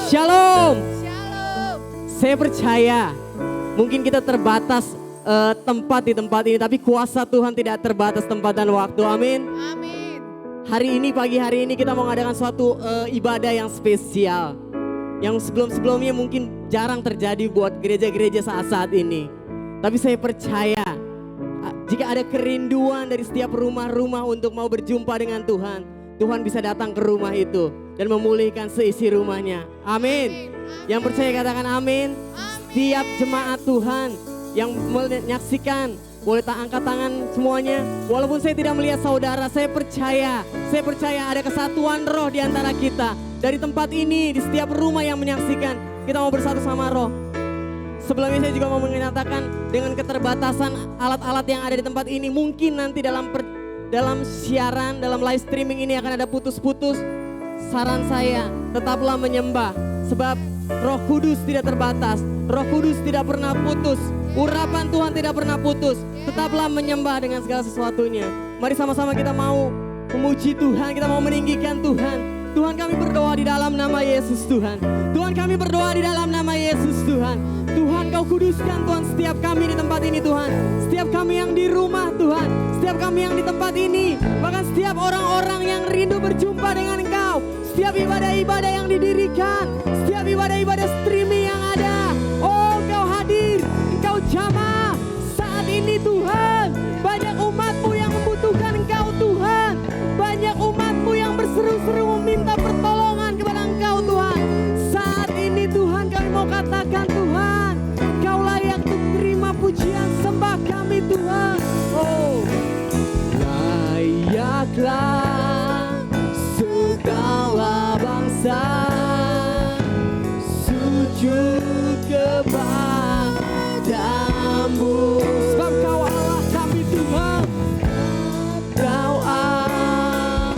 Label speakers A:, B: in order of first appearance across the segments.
A: Shalom.
B: Shalom.
A: Saya percaya mungkin kita terbatas tempat di tempat ini, tapi kuasa Tuhan tidak terbatas tempat dan waktu. Amin.
B: Amin.
A: Hari ini, pagi hari ini kita mau mengadakan suatu ibadah yang spesial, yang sebelum-sebelumnya mungkin jarang terjadi buat gereja-gereja saat-saat ini. Tapi saya percaya jika ada kerinduan dari setiap rumah-rumah untuk mau berjumpa dengan Tuhan, Tuhan bisa datang ke rumah itu dan memulihkan seisi rumahnya. Amin. Yang percaya katakan amin. Setiap jemaat Tuhan yang menyaksikan, boleh angkat tangan semuanya. Walaupun saya tidak melihat saudara, saya percaya ada kesatuan roh di antara kita. Dari tempat ini, di setiap rumah yang menyaksikan, kita mau bersatu sama roh. Sebelumnya saya juga mau menyatakan dengan keterbatasan alat-alat yang ada di tempat ini, mungkin nanti dalam siaran, dalam live streaming ini akan ada putus-putus. Saran saya, tetaplah menyembah. Sebab Roh Kudus tidak terbatas. Roh Kudus tidak pernah putus. Urapan Tuhan tidak pernah putus. Tetaplah menyembah dengan segala sesuatunya. Mari sama-sama kita mau memuji Tuhan. Kita mau meninggikan Tuhan. Tuhan, kami berdoa di dalam nama Yesus Tuhan. Tuhan, kami berdoa di dalam nama Yesus Tuhan. Tuhan, Kau kuduskan Tuhan setiap kami di tempat ini Tuhan. Setiap kami yang di rumah Tuhan. Setiap kami yang di tempat ini. Bahkan setiap orang-orang yang rindu berjumpa dengan Engkau. Setiap ibadah-ibadah yang didirikan. Setiap ibadah-ibadah streaming yang ada. Oh, Engkau hadir. Engkau jamah. Saat ini Tuhan. Banyak umat-Mu yang membutuhkan Engkau Tuhan. Banyak umat-Mu yang berseru-seru meminta pertolongan kepada Engkau Tuhan. Saat ini Tuhan kami mau katakan Tuhan, Kau layak untuk terima pujian sembah kami Tuhan. Oh, layaklah segala bangsa sujud kepadamu. Sebab Kau Allah kami Tuhan. Kau Allah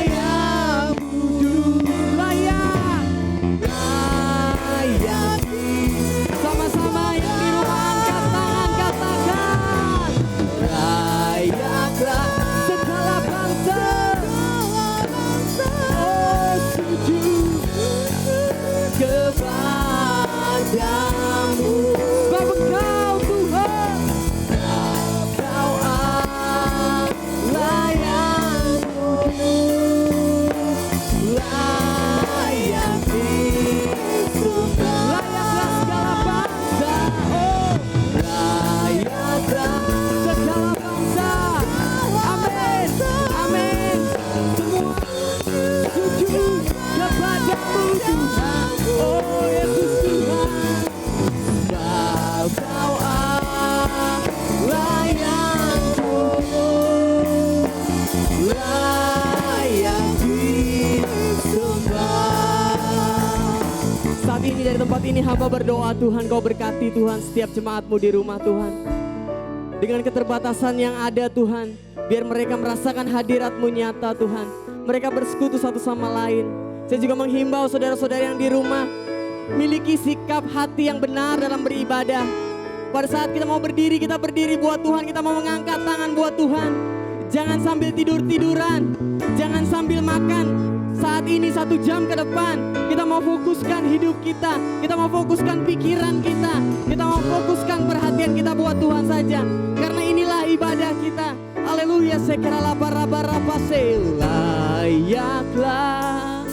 A: yang kudus, layak. Sama-sama yang di rumah angkat tangan katakan, layaklah segala bangsa, oh sujud kepadamu. Sebab Engkau Tuhan, Kau Allah yang kudus, layak disembah. Layaklah segala bangsa, oh layaklah segala bangsa. Amin, amin. Semua sujud kepadamu Tuhan, oh Yesus Tuhan. Sebab Kau Allah yang kudus, layak disembah. Saat ini dari tempat ini hamba berdoa Tuhan, Kau berkati Tuhan setiap jemaat-Mu di rumah Tuhan. Dengan keterbatasan yang ada Tuhan, biar mereka merasakan hadirat-Mu nyata Tuhan. Mereka bersekutu satu sama lain. Saya juga menghimbau saudara-saudara yang di rumah, miliki sikap hati yang benar dalam beribadah. Pada saat kita mau berdiri, kita berdiri buat Tuhan. Kita mau mengangkat tangan buat Tuhan. Jangan sambil tidur-tiduran. Jangan sambil makan. Saat ini 1 jam ke depan, kita mau fokuskan hidup kita. Kita mau fokuskan pikiran kita. Kita mau fokuskan perhatian kita buat Tuhan saja. Karena inilah ibadah kita. Haleluya, sekiranya para-para-para-se. Layaklah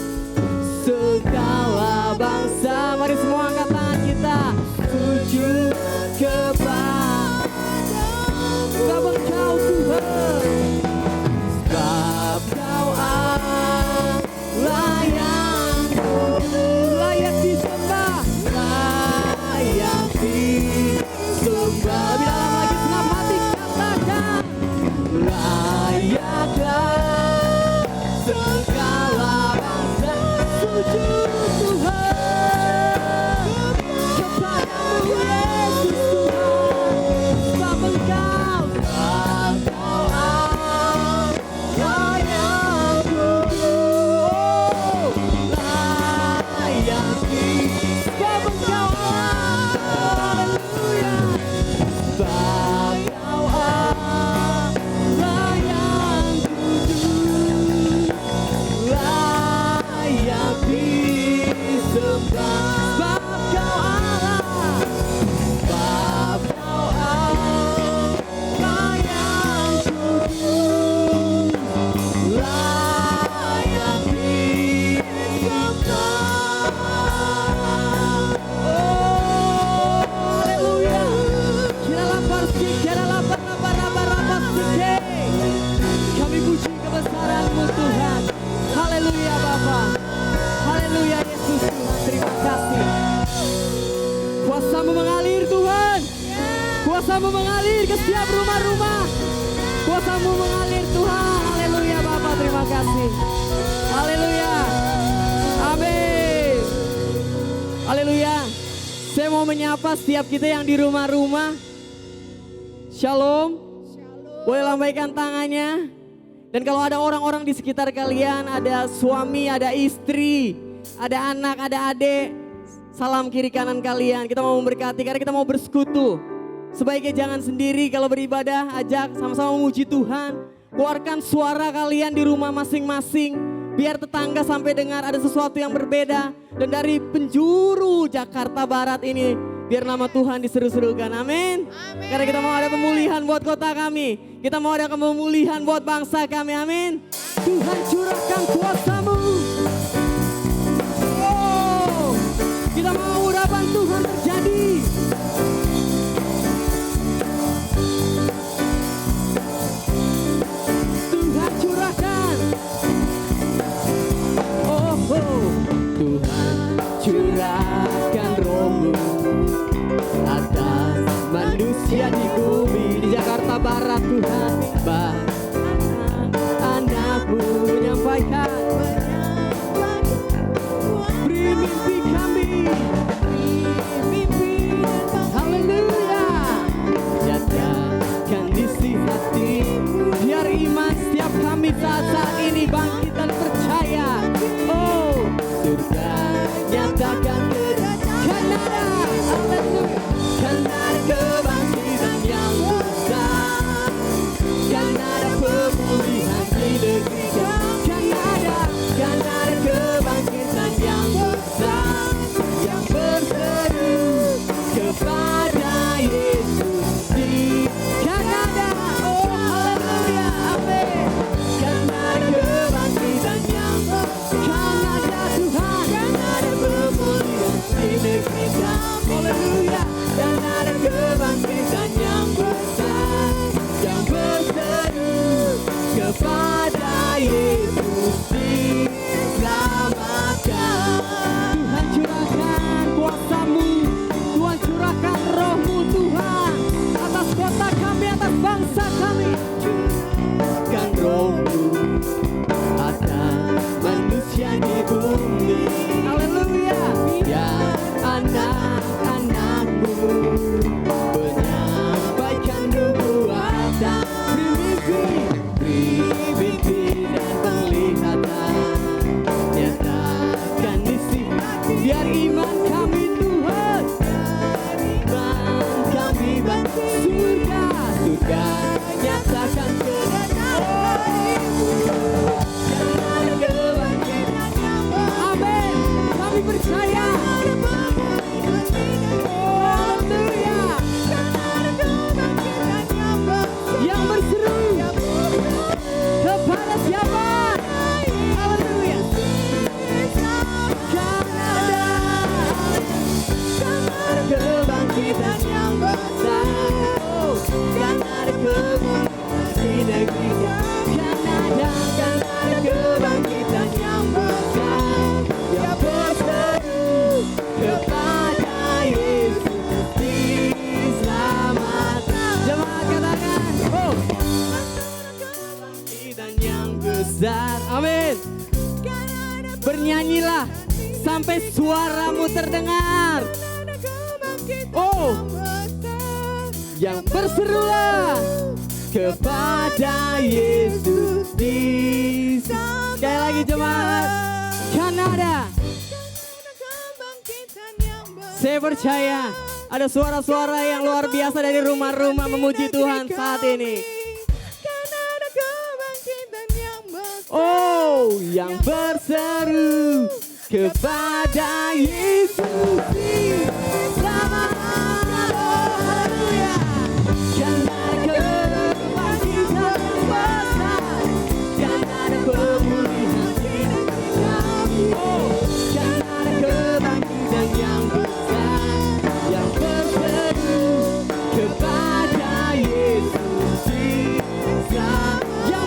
A: segala bangsa. Mari semua angkat tangan kita. Sujud kepadamu. Sebab Engkau Tuhan. Sebab Kau Allah yang kudus, layak disembah. Layak disembah. Lebih dalam lagi senap hati katakan, layaklah segala bangsa sujud Tuhan kepadamu Yesus Tuhan. Sebab Engkau Allah yang kudus, layak disembah. Sebab Engkau Allah, haleluya. Sebab Kau Allah yang kudus, layak disembah. Kuasa-Mu mengalir ke setiap rumah-rumah. Kuasa-Mu mengalir Tuhan. Haleluya Bapa, terima kasih. Haleluya. Amin. Haleluya. Saya mau menyapa setiap kita yang di rumah-rumah. Shalom. Boleh lambaikan tangannya. Dan kalau ada orang-orang di sekitar kalian, ada suami, ada istri, ada anak, ada adik, salam kiri kanan kalian. Kita mau memberkati karena kita mau bersekutu. Sebaiknya jangan sendiri kalau beribadah, ajak sama-sama memuji Tuhan. Keluarkan suara kalian di rumah masing-masing. Biar tetangga sampai dengar ada sesuatu yang berbeda. Dan dari penjuru Jakarta Barat ini, biar nama Tuhan diseru-serukan. Amin. Karena kita mau ada pemulihan buat kota kami. Kita mau ada pemulihan buat bangsa kami. Amin. Tuhan curahkan kuasa-Mu. Oh, kita mau urapan Tuhan terjadi. Tuhan curahkan. Oh, Tuhan curahkan Roh-Mu atas manusia di bumi, di Jakarta Barat. Tuhan, anak-anakmu menyampaikan, beri mimpi kami, haleluya, nyatakan isi hati, biar iman setiap kami saat ini bangkit dan percaya. Oh, surga nyatakan Kanada, haleluya, Kanada kebangkitan yang besar, Kanada pemulihan di negeri Kanada, Kanada kebangkitan yang besar, yang berseru kepada Yesus di Kanada. Oh haleluya, amin. Kanada kebangkitan yang Kanada Tuhan, Kanada pemulihan di negeri kami. Haleluya, Kanada kebangkitan yang besar, yang berseru kepada Yesus diselamatkan. Tuhan curahkan kuasa-Mu, Tuhan curahkan Roh-Mu Tuhan atas kota kami, atas bangsa kami. Curahkan Roh-Mu atas manusia di bumi. Haleluya. Ya anak-anakmu menyampaikan nubuatan, beri mimpi dan penglihatan, nyatakan isi biar iman kami Tuhan, iman kami surga nyatakan amin. Kami percaya. Yang berseru kepada siapa? Haleluya. Kanada, Kanada kebangkitan yang besar. Oh, Kanada kebangkitan di negeri Kanada, Kanada kebangkitan yang besar, yang berseru kepada Yesus diselamatkan. Jemaat katakan, oh, kebangkitan yang besar. Amin. Bernyanyilah sampai suaramu terdengar. Oh, yang berserulah kepada Yesus diselamatkan. Sekali lagi jemaat Kanada. Saya percaya ada suara-suara yang luar biasa dari rumah-rumah memuji Tuhan saat ini. Oh, yang berseru kepada Yesus diselamatkan. Oh, haleluya. Kanada kebangkitan yang besar, Kanada pemulihan di negeri kami. Oh, Kanada kebangkitan yang besar, yang berseru kepada Yesus diselamatkan.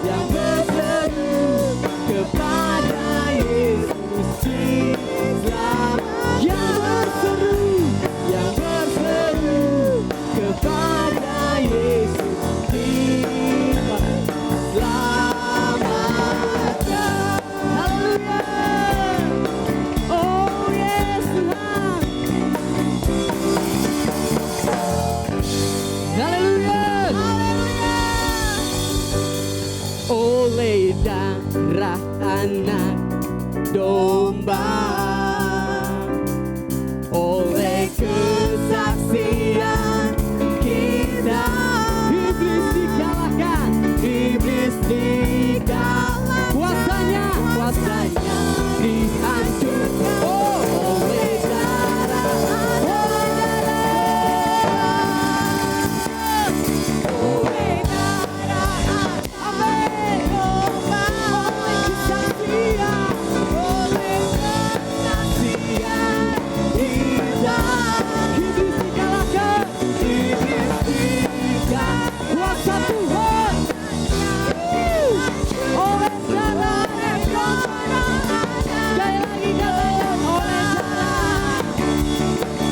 A: Yang berseru kepada Yesus diselamatkan. domba. Oleh kesaksian kita, iblis dikalahkan, iblis dikalahkan, kuasanya dihancurkan. Oh, oleh darah, oleh darah, amin. Oleh kesaksian, oleh kesaksian kita, iblis dikalahkan, iblis dikalahkan, kuasa Tuhan. Oleh darah, sekali lagi katakan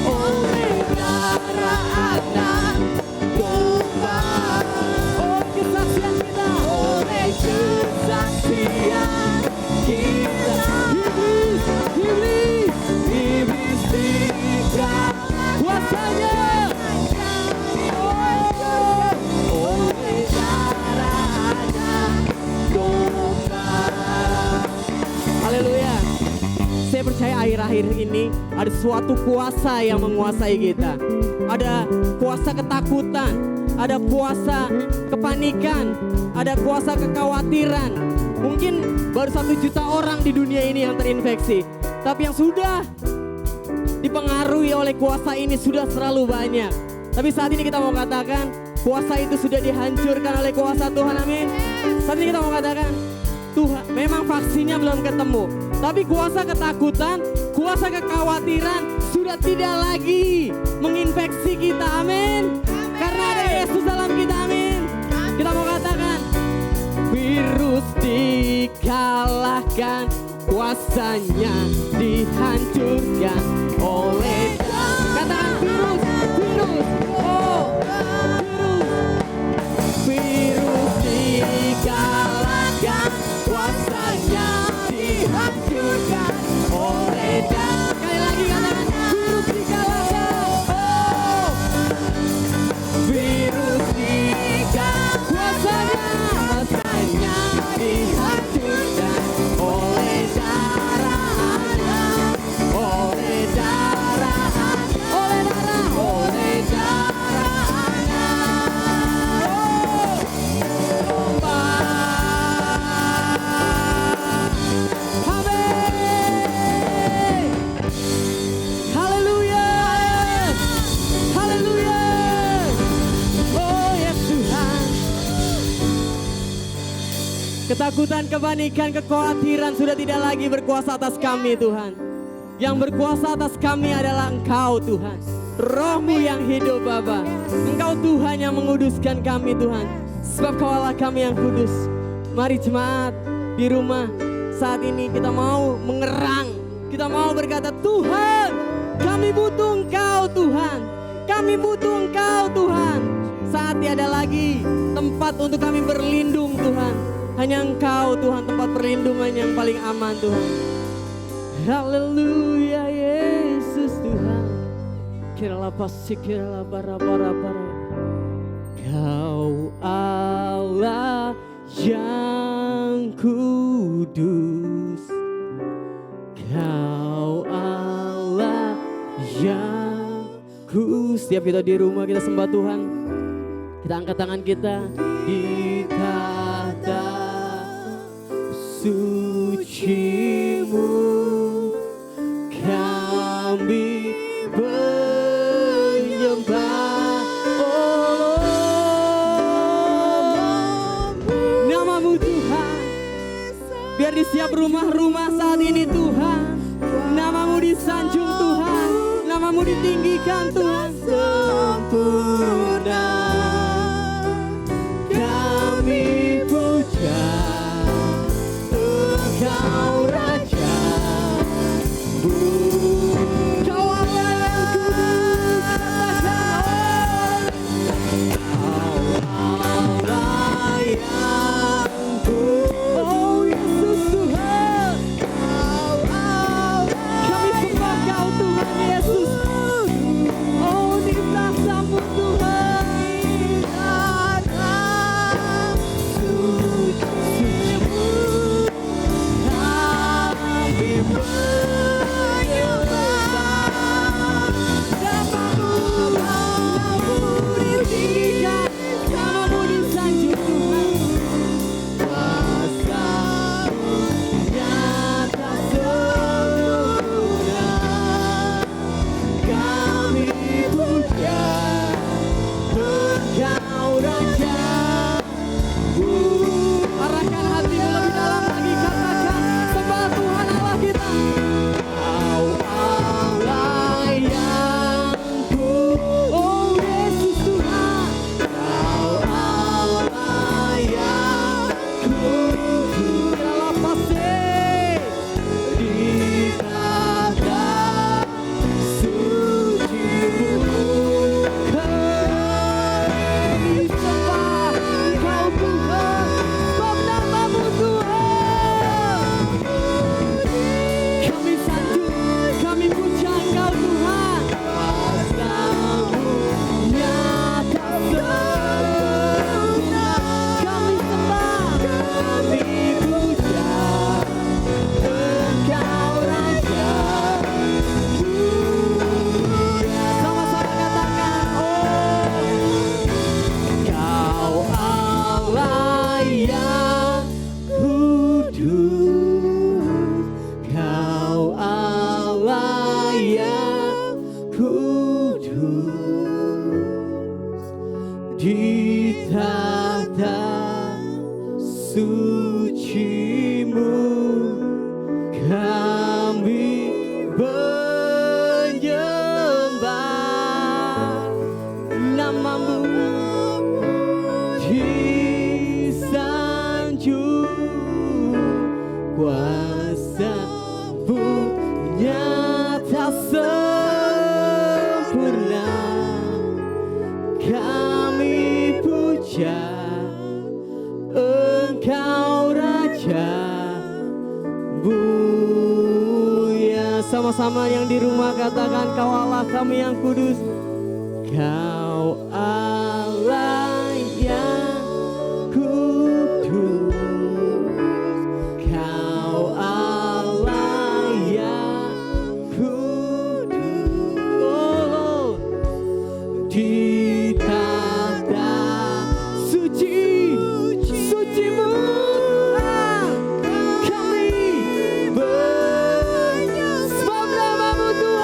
A: oleh darah anak domba. Oleh kesaksian kita, oleh kesaksian kita, iblis dikalahkan, kuasanya. Oleh darah anak domba. Haleluya. Saya percaya akhir-akhir ini ada suatu kuasa yang menguasai kita. Ada kuasa ketakutan, ada kuasa kepanikan, ada kuasa kekhawatiran. Mungkin baru 1 juta orang di dunia ini yang terinfeksi, tapi yang sudah dipengaruhi oleh kuasa ini sudah terlalu banyak. Tapi saat ini kita mau katakan kuasa itu sudah dihancurkan oleh kuasa Tuhan, amin. Saat ini kita mau katakan Tuhan, memang vaksinnya belum ketemu, tapi kuasa ketakutan, kuasa kekhawatiran sudah tidak lagi menginfeksi kita, amin. Karena ada Yesus dalam kita, amin. Kita mau katakan virus dikalahkan, kuasanya dihancurkan oleh, katakan virus, oh virus dikalahkan, kuasanya dihancurkan oleh darah. Sekali lagi katakan virus dikalahkan. Oh, virus dikalahkan, kuasanya dihancurkan oleh darah, oleh darah, oleh darah, oleh darah. Haleluya, haleluya. Oh ya Tuhan, ketakutan, kepanikan, kekhawatiran sudah tidak lagi berkuasa atas kami, Tuhan. Yang berkuasa atas kami adalah Engkau, Tuhan. Roh-Mu yang hidup, Bapa. Engkau Tuhan yang menguduskan kami, Tuhan. Sebab Kau Allah kami yang kudus. Mari jemaat di rumah, saat ini kita mau mengerang. Kita mau berkata, Tuhan, kami butuh Engkau, Tuhan. Kami butuh Engkau, Tuhan. Saat tiada lagi tempat untuk kami berlindung, Tuhan. Hanya Engkau, Tuhan, tempat perlindungan yang paling aman, Tuhan. Haleluya, Yesus Tuhan. Kiralah pasti, kiralah bara-bara-bara. Kau Allah yang kudus, Kau Allah yang kudus. Setiap kita di rumah kita sembah Tuhan, kita angkat tangan kita di tahta suci-Mu, kami menyembah. Nama-Mu Tuhan, biar di setiap rumah-rumah saat ini Tuhan, nama-Mu disanjung Tuhan, nama-Mu ditinggikan Tuhan. Sempurna kami puja Engkau Raja, Kau Allah yang kudus, Kau Allah yang kudus. Oh Yesus Tuhan, kami sembah Kau Tuhan Yesus. Oh di tahta-Mu Tuhan, suci-Mu kami Haleluya. Sama-sama yang di rumah katakan, Kau Allah kami yang kudus. Kau Allah yang kudus. Kau Allah yang kudus. Oh, di tata suci, suci-Mu kami sebab nama-Mu Tuhan.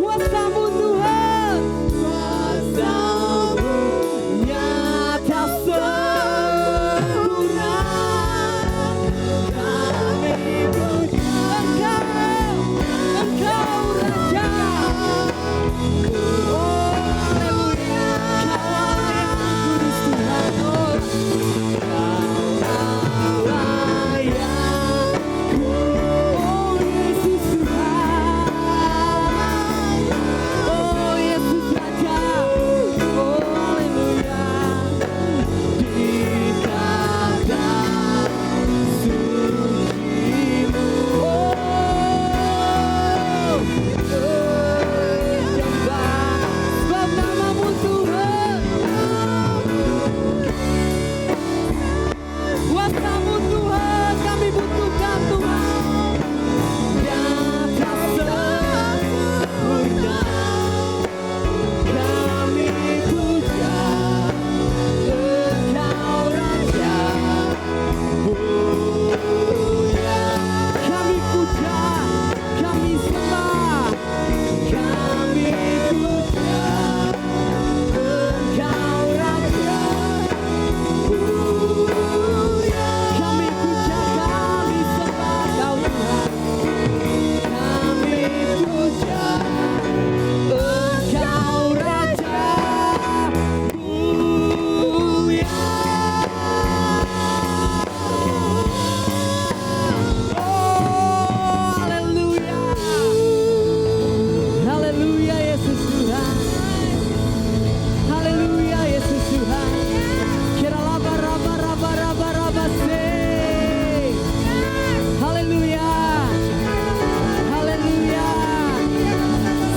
A: Kuasa-Mu Tuhan, kuasa-Mu nyata sempurna. Kami puji Engkau Raja. Oh, haleluya. Kau Allah yang kudus Tuhan. Oh, Kau Allah yang kudus. Oh, Yesus Tuhan. Oh, Yesus Raja. Oh, haleluya. Di tata suci-Mu, oh, menyembah sebab nama-Mu Tuhan. Kuasa-Mu Tuhan, kami butuhkan Tuhan. Nyata sempurna, kami puja Engkau Raja. Mulia, kami puja, kami sembah, kami puja Engkau Raja. Mulia, kami puja, kami sembah Kau Tuhan. Kami puja Engkau Raja. Mulia. Oh, haleluya. Haleluya Yesus Tuhan. Haleluya Yesus Tuhan. Kira laba raba raba raba raba se. Haleluya. Haleluya.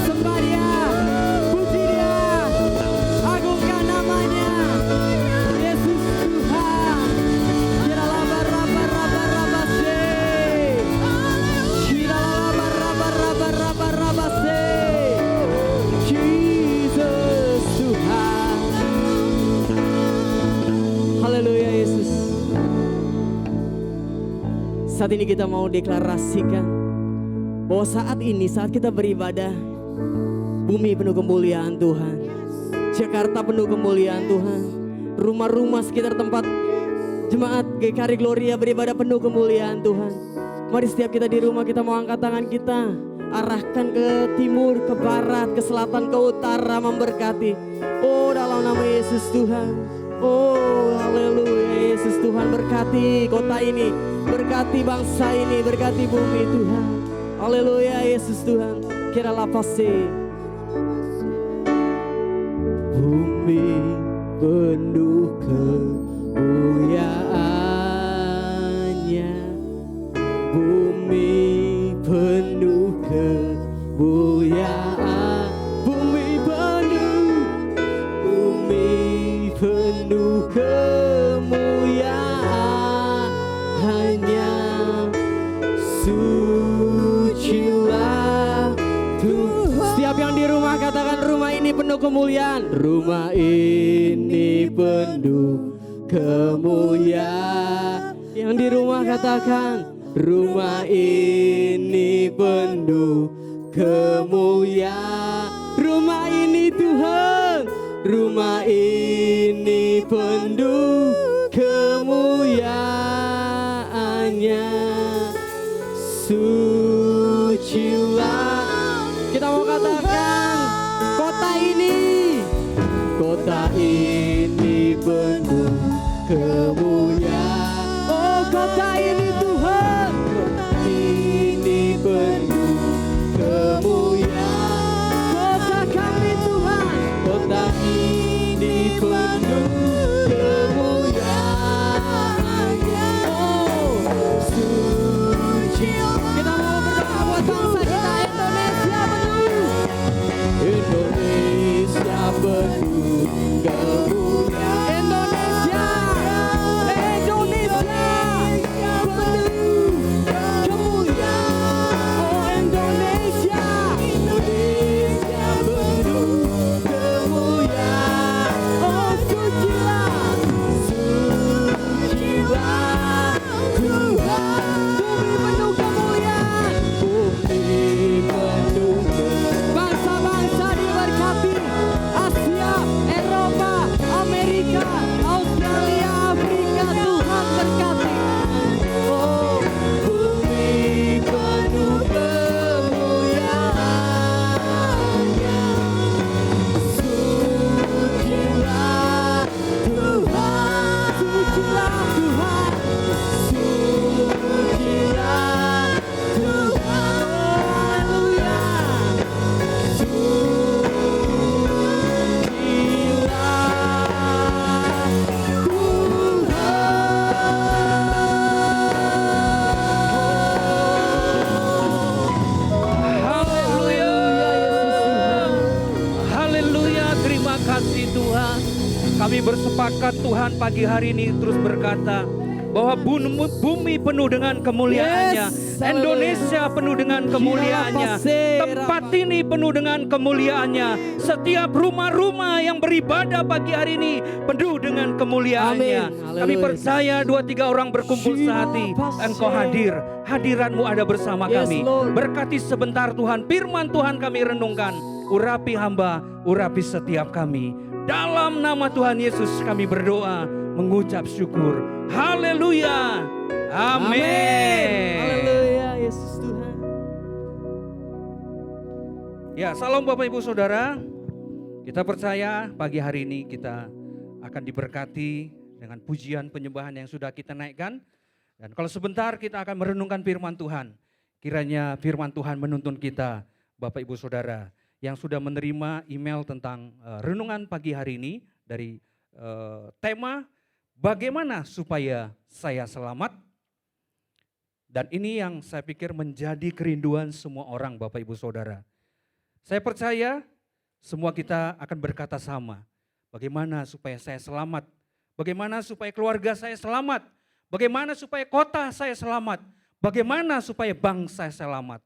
A: Sembah Dia, puji Dia, agungkan namanya Yesus Tuhan. Kira laba raba raba raba se. Kira laba raba raba raba raba se. Jesus Tuhan. Haleluya Yesus. Saat ini kita mau deklarasikan bahwa saat ini, saat kita beribadah, bumi penuh kemuliaan Tuhan. Jakarta penuh kemuliaan Tuhan. Rumah-rumah sekitar tempat jemaat GKRI Gloria beribadah penuh kemuliaan Tuhan. Mari setiap kita di rumah kita mau angkat tangan kita, arahkan ke timur, ke barat, ke selatan, ke utara, memberkati. Oh, dalam nama Yesus Tuhan. Oh, haleluya Yesus Tuhan, berkati kota ini, berkati bangsa ini, berkati bumi Tuhan. Haleluya Yesus Tuhan. Kira lapasi. Bumi penuh kemuliaannya. Bumi penuh kemuliaan. Bumi penuh kemuliaan. Hanya sucilah Tuhan. Setiap yang di rumah katakan, rumah ini penuh kemuliaan. Rumah ini penuh kemuliaan. Yang di rumah katakan, rumah ini penuh kemuliaan. Rumah ini Tuhan, rumah ini penuh kemuliaannya. Sucilah. Kita mau katakan, kota ini penuh kemuliaan. Oh, kota ini Tuhan, kota ini penuh kemuliaan. Kota kami Tuhan, kota ini penuh kemuliaan.
B: Tuhan pagi hari ini terus berkata bahwa bumi penuh dengan kemuliaannya.
A: Yes,
B: Indonesia penuh dengan kemuliaannya. Tempat ini penuh dengan kemuliaannya. Setiap rumah-rumah yang beribadah pagi hari ini penuh dengan kemuliaannya.
A: Amin.
B: Kami
A: Haleluya.
B: percaya 2-3 orang berkumpul sehati, Engkau hadir. Hadirat-Mu ada bersama
A: Yes,
B: kami.
A: Lord.
B: Berkati sebentar Tuhan, firman Tuhan kami renungkan. Urapi hamba, urapi setiap kami. Dalam nama Tuhan Yesus kami berdoa, mengucap syukur. Haleluya. Amin.
A: Haleluya, Yesus Tuhan.
B: Ya, salam Bapak Ibu Saudara. Kita percaya pagi hari ini kita akan diberkati dengan pujian penyembahan yang sudah kita naikkan. Dan kalau sebentar kita akan merenungkan firman Tuhan. Kiranya firman Tuhan menuntun kita, Bapak Ibu Saudara, yang sudah menerima email tentang renungan pagi hari ini dari tema bagaimana supaya saya selamat. Dan ini yang saya pikir menjadi kerinduan semua orang Bapak Ibu Saudara. Saya percaya semua kita akan berkata sama. Bagaimana supaya saya selamat? Bagaimana supaya keluarga saya selamat? Bagaimana supaya kota saya selamat? Bagaimana supaya bangsa saya selamat?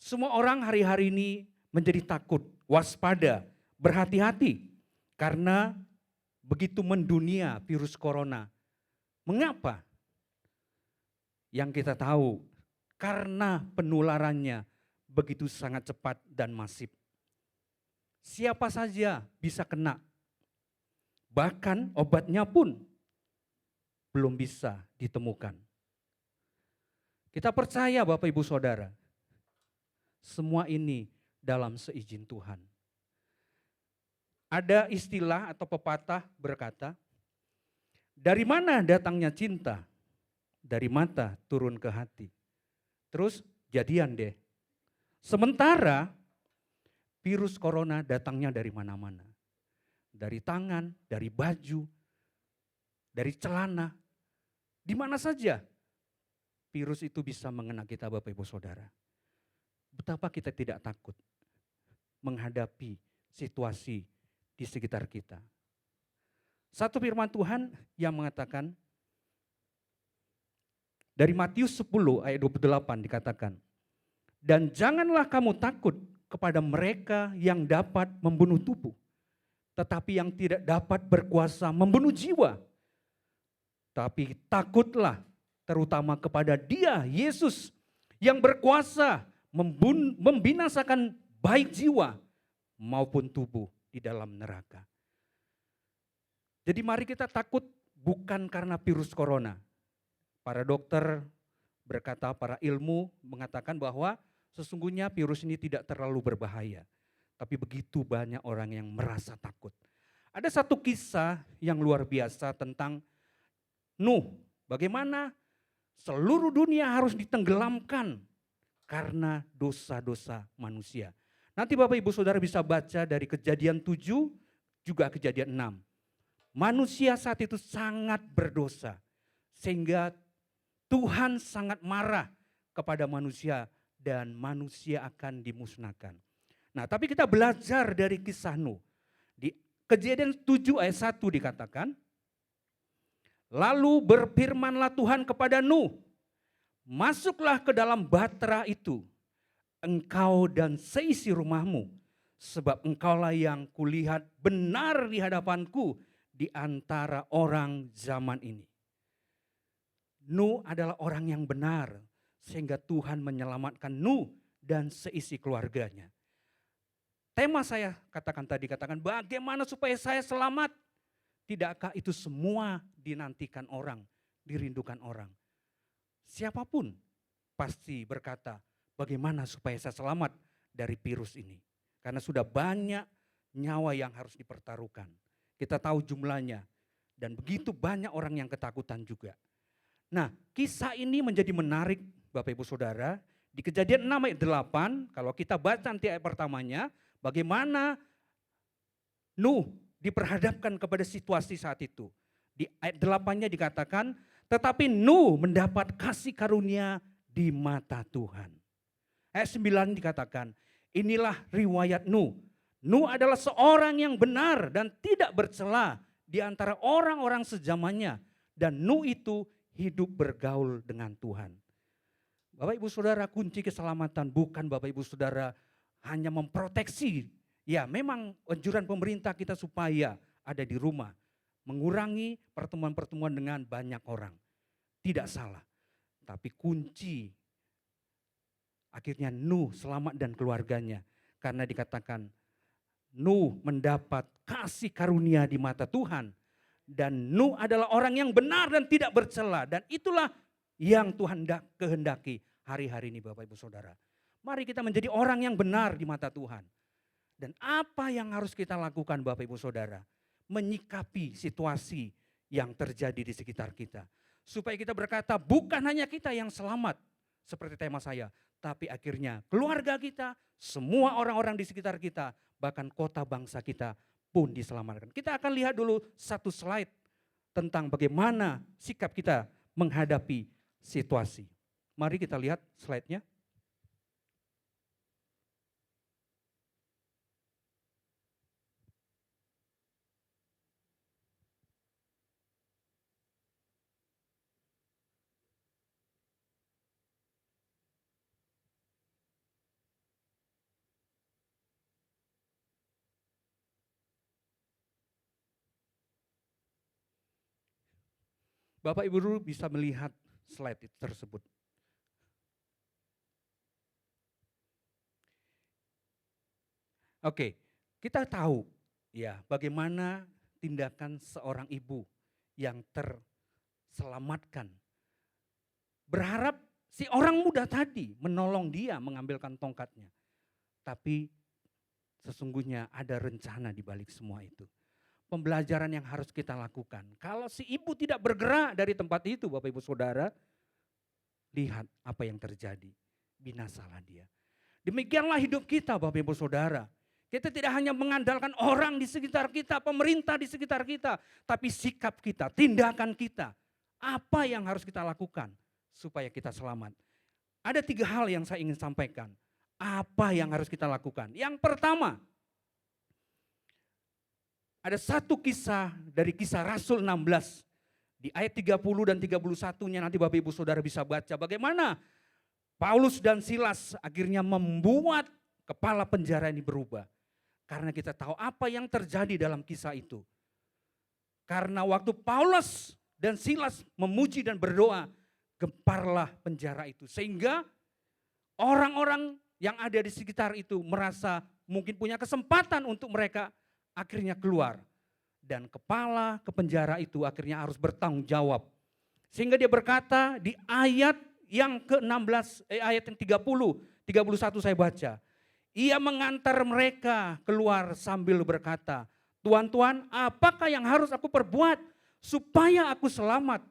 B: Semua orang hari-hari ini menjadi takut, waspada, berhati-hati. Karena begitu mendunia virus corona. Mengapa? Yang kita tahu, karena penularannya begitu sangat cepat dan masif. Siapa saja bisa kena. Bahkan obatnya pun belum bisa ditemukan. Kita percaya Bapak Ibu Saudara, semua ini dalam seizin Tuhan. Ada istilah atau pepatah berkata, dari mana datangnya cinta? Dari mata turun ke hati. Terus jadian deh. Sementara virus corona datangnya dari mana-mana. Dari tangan, dari baju, dari celana. Di mana saja virus itu bisa mengena kita Bapak Ibu Saudara. Betapa kita tidak takut menghadapi situasi di sekitar kita. Satu firman Tuhan yang mengatakan, dari Matius 10 ayat 28 dikatakan, dan janganlah kamu takut kepada mereka yang dapat membunuh tubuh, tetapi yang tidak dapat berkuasa membunuh jiwa. Tapi takutlah terutama kepada Dia, Yesus, yang berkuasa membinasakan baik jiwa maupun tubuh di dalam neraka. Jadi mari kita takut bukan karena virus corona. Para dokter berkata, para ilmu mengatakan bahwa sesungguhnya virus ini tidak terlalu berbahaya. Tapi begitu banyak orang yang merasa takut. Ada satu kisah yang luar biasa tentang Nuh. Bagaimana seluruh dunia harus ditenggelamkan karena dosa-dosa manusia. Nanti Bapak Ibu Saudara bisa baca dari Kejadian 7 juga Kejadian 6. Manusia saat itu sangat berdosa sehingga Tuhan sangat marah kepada manusia dan manusia akan dimusnahkan. Nah, tapi kita belajar dari kisah Nuh. Di Kejadian 7 ayat 1 dikatakan, lalu berfirmanlah Tuhan kepada Nuh, masuklah ke dalam bahtera itu, engkau dan seisi rumahmu, sebab engkaulah yang kulihat benar di hadapanku di antara orang zaman ini. Nuh adalah orang yang benar, sehingga Tuhan menyelamatkan Nuh dan seisi keluarganya. Tema saya katakan bagaimana supaya saya selamat? Tidakkah itu semua dinantikan orang, dirindukan orang? Siapapun pasti berkata, bagaimana supaya saya selamat dari virus ini? Karena sudah banyak nyawa yang harus dipertaruhkan. Kita tahu jumlahnya dan begitu banyak orang yang ketakutan juga. Nah, kisah ini menjadi menarik Bapak Ibu Saudara. Di Kejadian 6 ayat 8, kalau kita baca nanti ayat pertamanya, bagaimana Nuh diperhadapkan kepada situasi saat itu. Di ayat 8-nya dikatakan, tetapi Nuh mendapat kasih karunia di mata Tuhan. Ayat 9 dikatakan, inilah riwayat Nuh. Nuh adalah seorang yang benar dan tidak bercela di antara orang-orang sezamannya. Dan Nuh itu hidup bergaul dengan Tuhan. Bapak Ibu Saudara, kunci keselamatan bukan Bapak Ibu Saudara hanya memproteksi. Ya memang anjuran pemerintah kita supaya ada di rumah. Mengurangi pertemuan-pertemuan dengan banyak orang. Tidak salah. Tapi kunci akhirnya Nuh selamat dan keluarganya. Karena dikatakan Nuh mendapat kasih karunia di mata Tuhan. Dan Nuh adalah orang yang benar dan tidak bercela. Dan itulah yang Tuhan kehendaki hari-hari ini Bapak Ibu Saudara. Mari kita menjadi orang yang benar di mata Tuhan. Dan apa yang harus kita lakukan Bapak Ibu Saudara? Menyikapi situasi yang terjadi di sekitar kita. Supaya kita berkata bukan hanya kita yang selamat seperti tema saya. Tapi akhirnya keluarga kita, semua orang-orang di sekitar kita, bahkan kota bangsa kita pun diselamatkan. Kita akan lihat dulu satu slide tentang bagaimana sikap kita menghadapi situasi. Mari kita lihat slide-nya. Bapak Ibu dulu bisa melihat slide tersebut. Oke, kita tahu ya bagaimana tindakan seorang ibu yang terselamatkan. Berharap si orang muda tadi menolong dia mengambilkan tongkatnya. Tapi sesungguhnya ada rencana di balik semua itu. Pembelajaran yang harus kita lakukan. Kalau si ibu tidak bergerak dari tempat itu Bapak Ibu Saudara, lihat apa yang terjadi. Binasalah dia. Demikianlah hidup kita Bapak Ibu Saudara. Kita tidak hanya mengandalkan orang di sekitar kita, pemerintah di sekitar kita. Tapi sikap kita, tindakan kita. Apa yang harus kita lakukan supaya kita selamat. Ada 3 hal yang saya ingin sampaikan. Apa yang harus kita lakukan? Yang pertama, ada satu kisah dari Kisah Rasul 16. Di ayat 30 dan 31-nya nanti Bapak Ibu Saudara bisa baca. Bagaimana Paulus dan Silas akhirnya membuat kepala penjara ini berubah. Karena kita tahu apa yang terjadi dalam kisah itu. Karena waktu Paulus dan Silas memuji dan berdoa, gemparlah penjara itu. Sehingga orang-orang yang ada di sekitar itu merasa mungkin punya kesempatan untuk mereka akhirnya keluar. Dan kepala kepenjara itu akhirnya harus bertanggung jawab. Sehingga dia berkata di ayat yang ke-16, ayat yang 30, 31 saya baca. Ia mengantar mereka keluar sambil berkata, Tuan-tuan, apakah yang harus aku perbuat supaya aku selamat?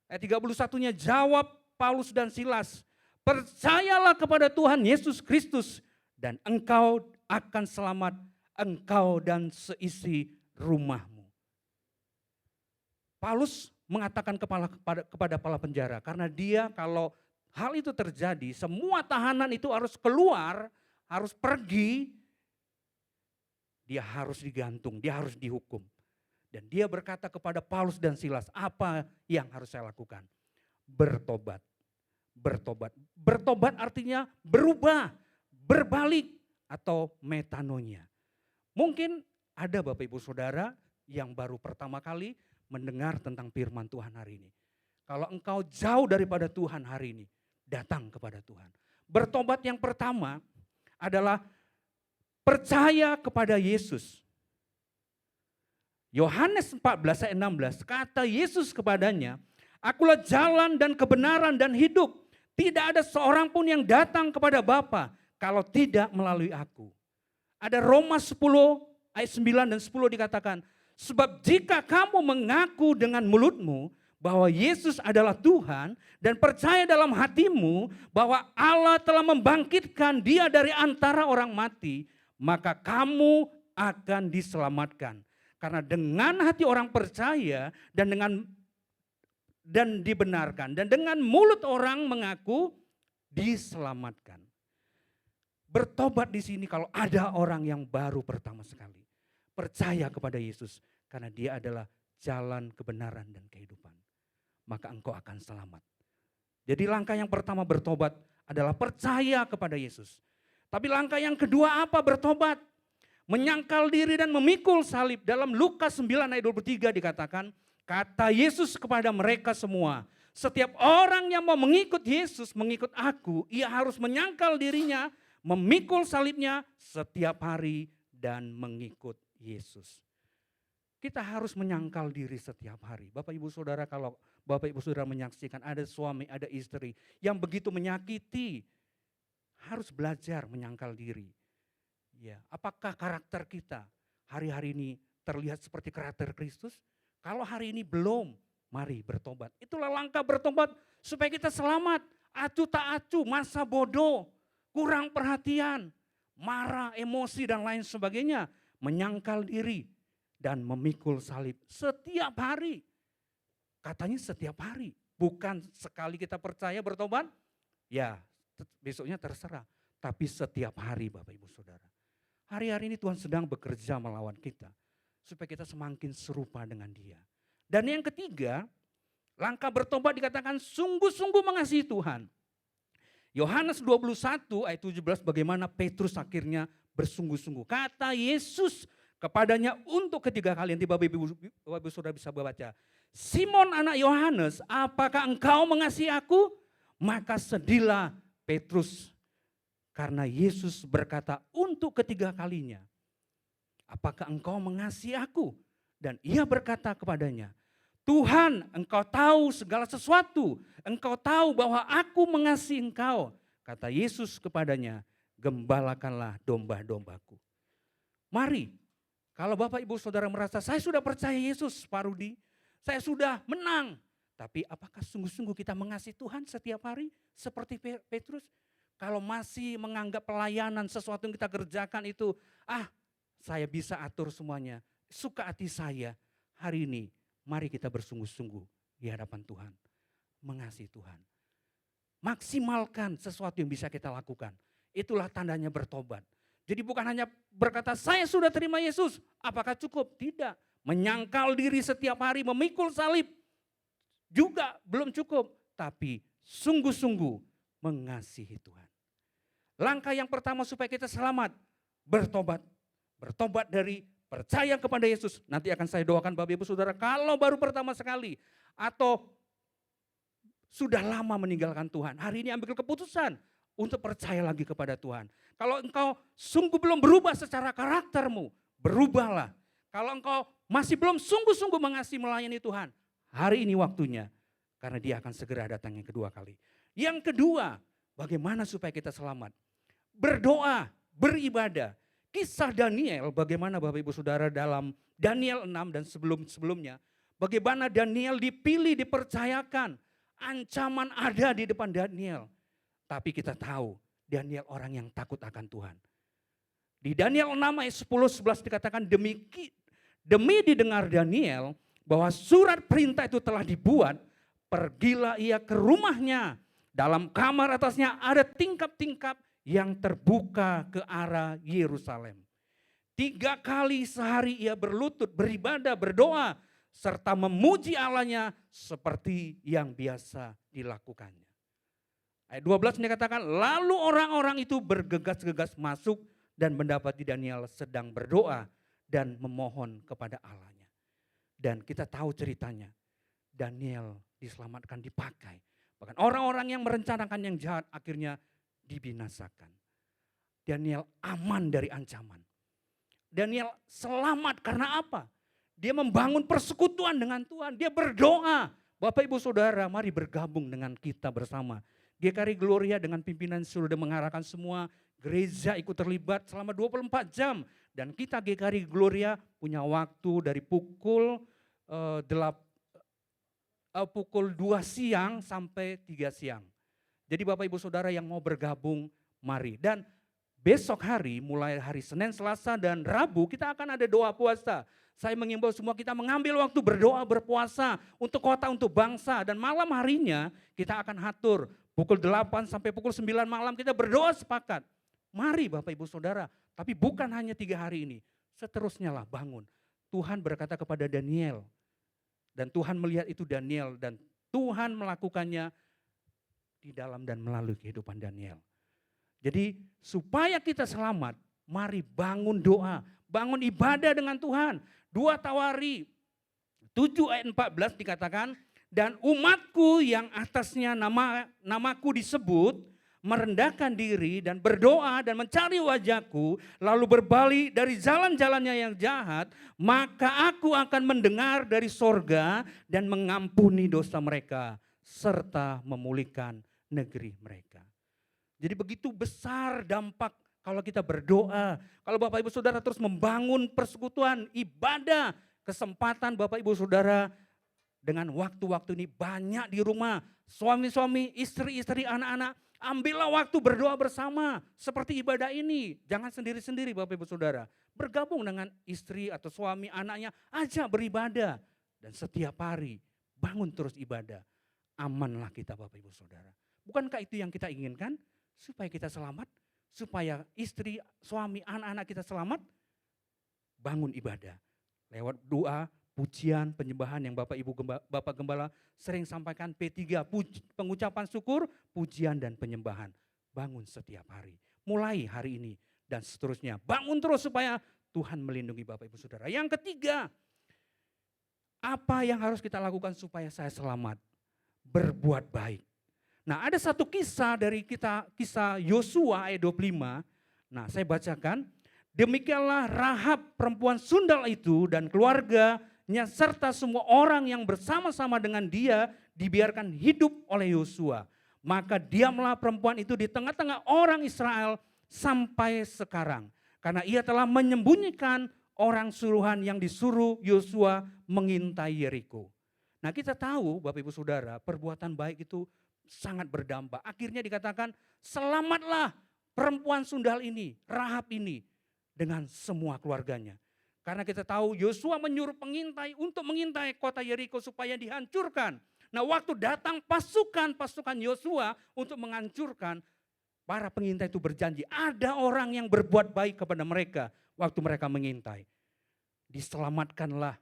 B: Ayat 31-nya jawab Paulus dan Silas, percayalah kepada Tuhan Yesus Kristus dan engkau akan selamat, engkau dan seisi rumahmu. Paulus mengatakan kepada kepala penjara, karena dia kalau hal itu terjadi, semua tahanan itu harus keluar, harus pergi, dia harus digantung, dia harus dihukum. Dan dia berkata kepada Paulus dan Silas, apa yang harus saya lakukan? Bertobat. Bertobat. Bertobat artinya berubah, berbalik atau metanoia. Mungkin ada Bapak Ibu Saudara yang baru pertama kali mendengar tentang firman Tuhan hari ini. Kalau engkau jauh daripada Tuhan hari ini, datang kepada Tuhan. Bertobat yang pertama adalah percaya kepada Yesus. Yohanes 14 ayat 16, kata Yesus kepadanya, akulah jalan dan kebenaran dan hidup. Tidak ada seorang pun yang datang kepada Bapa kalau tidak melalui aku. Ada Roma 10 ayat 9 dan 10 dikatakan, sebab jika kamu mengaku dengan mulutmu bahwa Yesus adalah Tuhan dan percaya dalam hatimu bahwa Allah telah membangkitkan dia dari antara orang mati, maka kamu akan diselamatkan. Karena dengan hati orang percaya dan dibenarkan, dan dengan mulut orang mengaku diselamatkan. Bertobat di sini kalau ada orang yang baru pertama sekali percaya kepada Yesus Karena dia adalah jalan kebenaran dan kehidupan. Maka engkau akan selamat. Jadi langkah yang pertama bertobat adalah percaya kepada Yesus. Tapi langkah yang kedua apa bertobat? Menyangkal diri dan memikul salib. Dalam Lukas 9 ayat 23 dikatakan, kata Yesus kepada mereka semua, setiap orang yang mau mengikut Yesus, mengikut aku, ia harus menyangkal dirinya, memikul salibnya setiap hari dan mengikut Yesus. Kita harus menyangkal diri setiap hari. Bapak Ibu Saudara, kalau Bapak Ibu Saudara menyaksikan ada suami, ada istri yang begitu menyakiti, harus belajar menyangkal diri. Ya, apakah karakter kita hari-hari ini terlihat seperti karakter Kristus? Kalau hari ini belum, mari bertobat. Itulah langkah bertobat supaya kita selamat. Acuh tak acuh, masa bodoh, kurang perhatian, marah, emosi dan lain sebagainya. Menyangkal diri dan memikul salib setiap hari. Katanya setiap hari, bukan sekali kita percaya bertobat, ya besoknya terserah. Tapi setiap hari Bapak Ibu Saudara. Hari-hari ini Tuhan sedang bekerja melawan kita. Supaya kita semakin serupa dengan Dia. Dan yang ketiga, langkah bertobat dikatakan sungguh-sungguh mengasihi Tuhan. Yohanes 21 ayat 17 bagaimana Petrus akhirnya bersungguh-sungguh. Kata Yesus kepadanya untuk ketiga kali, nanti Bapak Ibu Saudara bisa baca. Simon anak Yohanes, apakah engkau mengasihi aku? Maka sedihlah Petrus. Karena Yesus berkata untuk ketiga kalinya, apakah engkau mengasihi aku? Dan ia berkata kepadanya, Tuhan, engkau tahu segala sesuatu. Engkau tahu bahwa aku mengasihi engkau. Kata Yesus kepadanya, gembalakanlah domba-dombaku. Mari, kalau Bapak Ibu Saudara merasa saya sudah percaya Yesus Pak Rudi, saya sudah menang. Tapi apakah sungguh-sungguh kita mengasihi Tuhan setiap hari seperti Petrus? Kalau masih menganggap pelayanan sesuatu yang kita kerjakan itu, saya bisa atur semuanya. Suka hati saya, hari ini mari kita bersungguh-sungguh di hadapan Tuhan. Mengasihi Tuhan. Maksimalkan sesuatu yang bisa kita lakukan. Itulah tandanya bertobat. Jadi bukan hanya berkata saya sudah terima Yesus, apakah cukup? Tidak. Menyangkal diri setiap hari, memikul salib juga belum cukup. Tapi sungguh-sungguh mengasihi Tuhan. Langkah yang pertama supaya kita selamat, bertobat. Bertobat dari percaya kepada Yesus. Nanti akan saya doakan Bapak Ibu Saudara kalau baru pertama sekali atau sudah lama meninggalkan Tuhan. Hari ini ambil keputusan untuk percaya lagi kepada Tuhan. Kalau engkau sungguh belum berubah secara karaktermu, berubahlah. Kalau engkau masih belum sungguh-sungguh mengasihi melayani Tuhan, hari ini waktunya. Karena Dia akan segera datang yang kedua kali. Yang kedua, bagaimana supaya kita selamat? Berdoa, beribadah. Kisah Daniel, bagaimana Bapak Ibu Saudara dalam Daniel 6 dan sebelum-sebelumnya. Bagaimana Daniel dipilih, dipercayakan. Ancaman ada di depan Daniel. Tapi kita tahu Daniel orang yang takut akan Tuhan. Di Daniel 6 ayat 10-11 dikatakan demi didengar Daniel bahwa surat perintah itu telah dibuat, pergilah ia ke rumahnya. Dalam kamar atasnya ada tingkap-tingkap yang terbuka ke arah Yerusalem. 3 kali sehari ia berlutut, beribadah, berdoa, serta memuji Allahnya seperti yang biasa dilakukannya. Ayat 12 dikatakan, lalu orang-orang itu bergegas-gegas masuk dan mendapati Daniel sedang berdoa dan memohon kepada Allahnya. Dan kita tahu ceritanya, Daniel diselamatkan, dipakai. Bahkan orang-orang yang merencanakan yang jahat akhirnya dibinasakan. Daniel aman dari ancaman. Daniel selamat karena apa? Dia membangun persekutuan dengan Tuhan, dia berdoa. Bapak Ibu Saudara, mari bergabung dengan kita bersama. GKRI Gloria dengan pimpinan sudah mengarahkan semua gereja ikut terlibat selama 24 jam. Dan kita GKRI Gloria punya waktu dari pukul 2 siang sampai 3 siang. Jadi Bapak Ibu Saudara yang mau bergabung, mari. Dan besok hari, mulai hari Senin, Selasa, dan Rabu kita akan ada doa puasa. Saya mengimbau semua kita mengambil waktu berdoa, berpuasa untuk kota, untuk bangsa. Dan malam harinya kita akan atur. Pukul 8 sampai pukul 9 malam kita berdoa sepakat. Mari Bapak Ibu Saudara, tapi bukan hanya 3 hari ini. Seterusnya lah bangun. Tuhan berkata kepada Daniel, dan Tuhan melihat itu Daniel, dan Tuhan melakukannya di dalam dan melalui kehidupan Daniel. Jadi supaya kita selamat, mari bangun doa, bangun ibadah dengan Tuhan. 2 Tawari 7 ayat 14 dikatakan, dan umatku yang atasnya namaku disebut, merendahkan diri dan berdoa dan mencari wajahku, lalu berbalik dari jalan-jalannya yang jahat, maka aku akan mendengar dari sorga dan mengampuni dosa mereka, serta memulihkan negeri mereka. Jadi begitu besar dampak kalau kita berdoa, kalau Bapak Ibu Saudara terus membangun persekutuan, ibadah, kesempatan Bapak Ibu Saudara dengan waktu-waktu ini banyak di rumah, suami-suami, istri-istri, anak-anak, ambillah waktu berdoa bersama seperti ibadah ini. Jangan sendiri-sendiri Bapak Ibu Saudara. Bergabung dengan istri atau suami, anaknya, ajak beribadah. Dan setiap hari bangun terus ibadah. Amanlah kita Bapak Ibu Saudara. Bukankah itu yang kita inginkan? Supaya kita selamat, supaya istri, suami, anak-anak kita selamat. Bangun ibadah. Lewat doa, pujian, penyembahan yang Bapak Ibu Bapak Gembala sering sampaikan P3, pengucapan syukur, pujian dan penyembahan. Bangun setiap hari, mulai hari ini dan seterusnya. Bangun terus supaya Tuhan melindungi Bapak Ibu Saudara. Yang ketiga, apa yang harus kita lakukan supaya saya selamat? Berbuat baik. Nah, ada satu kisah dari kisah Yosua ayat 25. Nah, saya bacakan. Demikianlah Rahab perempuan sundal itu dan keluarganya serta semua orang yang bersama-sama dengan dia dibiarkan hidup oleh Yosua. Maka diamlah perempuan itu di tengah-tengah orang Israel sampai sekarang. Karena ia telah menyembunyikan orang suruhan yang disuruh Yosua mengintai Yeriko. Nah, kita tahu Bapak Ibu Saudara, perbuatan baik itu sangat berdampak. Akhirnya dikatakan selamatlah perempuan sundal ini, Rahab ini, dengan semua keluarganya. Karena kita tahu Yosua menyuruh pengintai untuk mengintai kota Yeriko supaya dihancurkan. Nah, waktu datang pasukan Yosua untuk menghancurkan, para pengintai itu berjanji ada orang yang berbuat baik kepada mereka waktu mereka mengintai. Diselamatkanlah,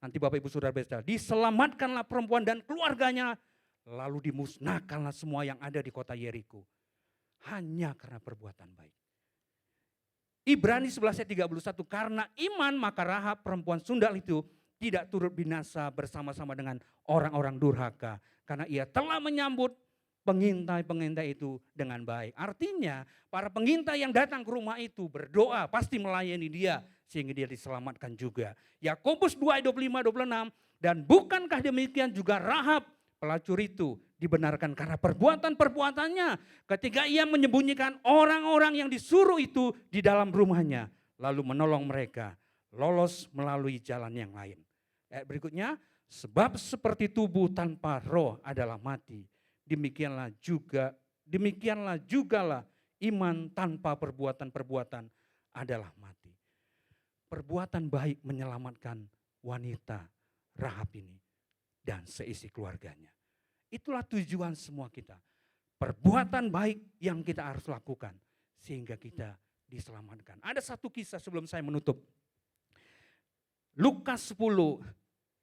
B: nanti Bapak Ibu Saudara baca, diselamatkanlah perempuan dan keluarganya, lalu dimusnahkanlah semua yang ada di kota Yeriko. Hanya karena perbuatan baik. Ibrani 11 ayat 31, karena iman maka Rahab perempuan sundal itu tidak turut binasa bersama-sama dengan orang-orang durhaka. Karena ia telah menyambut pengintai-pengintai itu dengan baik. Artinya para pengintai yang datang ke rumah itu berdoa pasti melayani dia sehingga dia diselamatkan juga. Yakobus 2 ayat 25-26, dan bukankah demikian juga Rahab pelacur itu dibenarkan karena perbuatan-perbuatannya ketika ia menyembunyikan orang-orang yang disuruh itu di dalam rumahnya, lalu menolong mereka lolos melalui jalan yang lain. Ayat berikutnya, sebab seperti tubuh tanpa roh adalah mati, demikianlah jugalah iman tanpa perbuatan-perbuatan adalah mati. Perbuatan baik menyelamatkan wanita Rahab ini dan seisi keluarganya. Itulah tujuan semua kita. Perbuatan baik yang kita harus lakukan sehingga kita diselamatkan. Ada satu kisah sebelum saya menutup. Lukas 10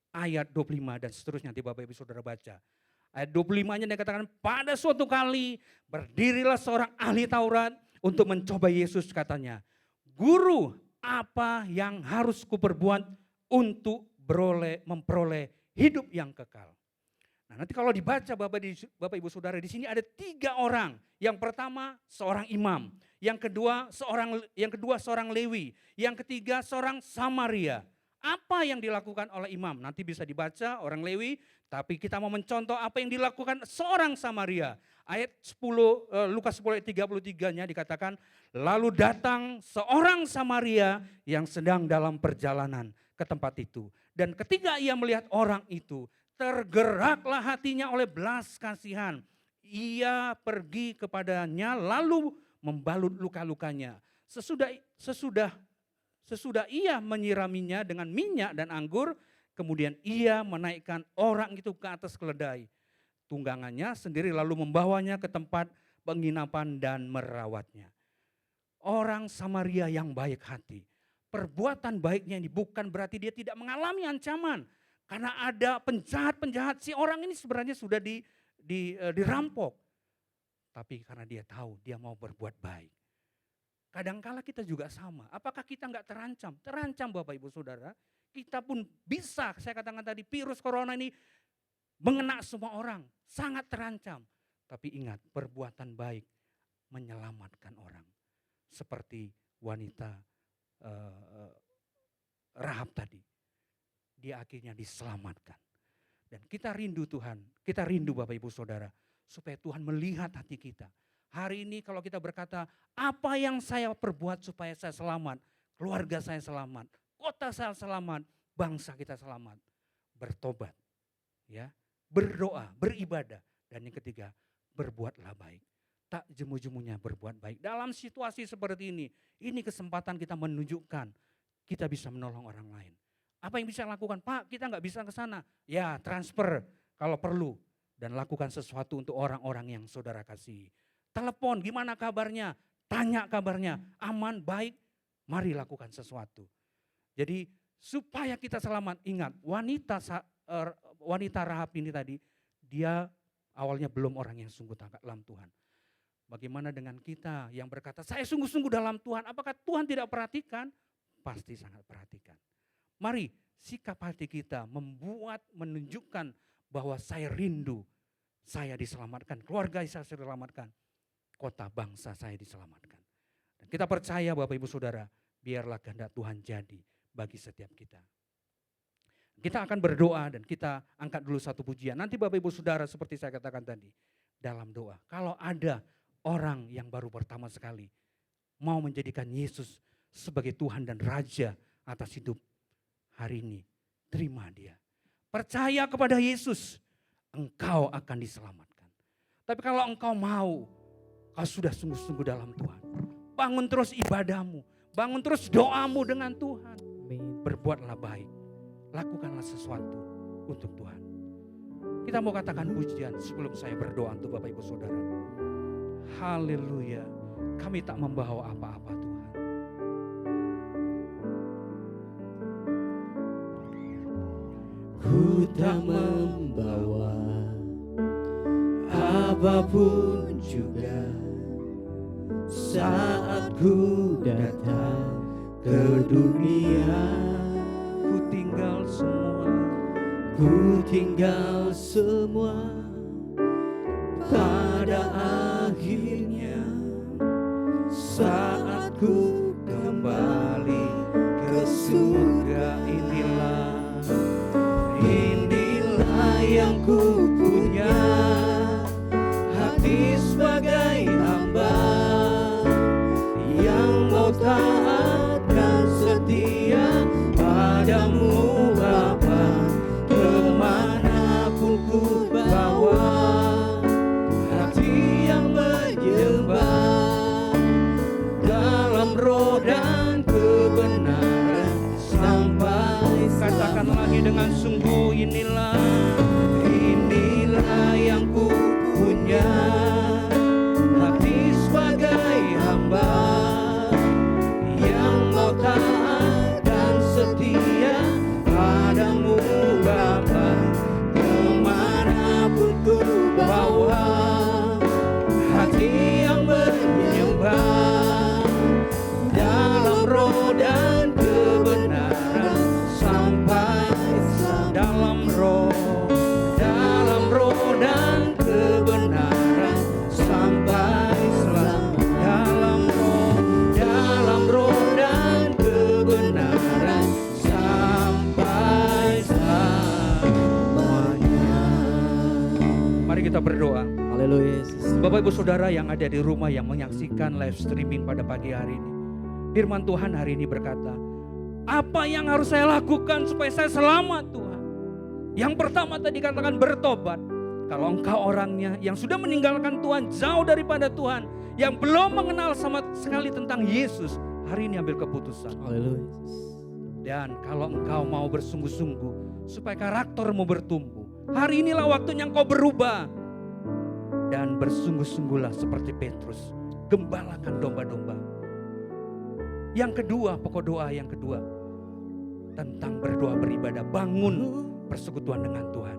B: ayat 25 dan seterusnya, nanti Bapak Ibu Saudara baca. Ayat 25-nya dikatakan, pada suatu kali berdirilah seorang ahli Taurat untuk mencoba Yesus, katanya, Guru, apa yang harus kuperbuat untuk memperoleh hidup yang kekal? Nah, nanti kalau dibaca Bapak Ibu Saudara, di sini ada 3 orang. Yang pertama seorang imam, yang kedua seorang Lewi, yang ketiga seorang Samaria. Apa yang dilakukan oleh imam? Nanti bisa dibaca orang Lewi, tapi kita mau mencontoh apa yang dilakukan seorang Samaria. Ayat 10 Lukas 10 ayat 33-nya dikatakan, lalu datang seorang Samaria yang sedang dalam perjalanan ke tempat itu. Dan ketika ia melihat orang itu, tergeraklah hatinya oleh belas kasihan. Ia pergi kepadanya lalu membalut luka-lukanya. Sesudah ia menyiraminya dengan minyak dan anggur, kemudian ia menaikkan orang itu ke atas keledai tunggangannya sendiri lalu membawanya ke tempat penginapan dan merawatnya. Orang Samaria yang baik hati. perbuatan baiknya ini bukan berarti dia tidak mengalami ancaman. Karena ada penjahat-penjahat, si orang ini sebenarnya sudah dirampok. Tapi karena dia tahu dia mau berbuat baik. Kadangkala kita juga sama. Apakah kita nggak terancam? Terancam Bapak Ibu Saudara. Kita pun bisa, saya katakan tadi, virus corona ini mengena semua orang. Sangat terancam. Tapi ingat, perbuatan baik menyelamatkan orang. Seperti wanita Rahab tadi. Dia akhirnya diselamatkan. Dan kita rindu Tuhan, kita rindu Bapak Ibu Saudara. Supaya Tuhan melihat hati kita. Hari ini kalau kita berkata, apa yang saya perbuat supaya saya selamat, keluarga saya selamat, kota saya selamat, bangsa kita selamat. Bertobat, ya, berdoa, beribadah. Dan yang ketiga, berbuatlah baik. Tak jemu-jemunya berbuat baik. Dalam situasi seperti ini kesempatan kita menunjukkan kita bisa menolong orang lain. Apa yang bisa lakukan? Pak, kita nggak bisa ke sana. Ya, transfer kalau perlu. Dan lakukan sesuatu untuk orang-orang yang saudara kasihi. Telepon, gimana kabarnya? Tanya kabarnya, aman, baik, mari lakukan sesuatu. Jadi supaya kita selamat, ingat wanita Rahab ini tadi, dia awalnya belum orang yang sungguh takut dalam Tuhan. Bagaimana dengan kita yang berkata, saya sungguh-sungguh dalam Tuhan, apakah Tuhan tidak perhatikan? Pasti sangat perhatikan. Mari sikap hati kita menunjukkan bahwa saya rindu, saya diselamatkan, keluarga saya diselamatkan, kota bangsa saya diselamatkan. Dan kita percaya Bapak Ibu Saudara, biarlah kehendak Tuhan jadi bagi setiap kita. Kita akan berdoa dan kita angkat dulu satu pujian. Nanti Bapak Ibu Saudara seperti saya katakan tadi, dalam doa. Kalau ada orang yang baru pertama sekali mau menjadikan Yesus sebagai Tuhan dan Raja atas hidup hari ini, terima dia. Percaya kepada Yesus, engkau akan diselamatkan. Tapi kalau engkau mau, kau sudah sungguh-sungguh dalam Tuhan. Bangun terus ibadahmu, bangun terus doamu dengan Tuhan. Berbuatlah baik, lakukanlah sesuatu untuk Tuhan. Kita mau katakan pujian sebelum saya berdoa untuk Bapak Ibu Saudara. Haleluya, kami tak membawa apa-apa Tuhan.
A: Ku tak membawa apapun juga saat ku datang ke dunia.
B: Ku tinggal semua,
A: Ku tinggal semua pada akhirnya saat ku kembali ke surga. Inilah yang ku punya, hati sebagai hamba yang mau taat dan setia padamu Bapa. Kemanapun ku bawa, hati yang menyembah dalam roh dan kebenaran sampai
B: katakan lagi dengan sungguh, inilah
A: yang ku punya, hati sebagai hamba yang mau taat dan setia padamu Bapa. Kemanapun ku bawa, hati yang menyembah dalam roh dan kebenaran sampai
B: dalam roh
A: dan kebenaran sampai selalu. Dalam roh dan kebenaran sampai selamanya.
B: Mari kita berdoa.
A: Haleluya Yesus.
B: Bapak Ibu Saudara yang ada di rumah yang menyaksikan live streaming pada pagi hari ini. Firman Tuhan hari ini berkata, apa yang harus saya lakukan supaya saya selamat Tuhan? Yang pertama tadi katakan bertobat. Kalau engkau orangnya yang sudah meninggalkan Tuhan, jauh daripada Tuhan, yang belum mengenal sama sekali tentang Yesus, hari ini ambil keputusan.
A: Haleluya.
B: Dan kalau engkau mau bersungguh-sungguh supaya karaktermu bertumbuh, hari inilah waktunya engkau berubah. Dan bersungguh-sungguhlah seperti Petrus, gembalakan domba-domba. Yang kedua, pokok doa yang kedua. Tentang berdoa beribadah, bangun persekutuan dengan Tuhan.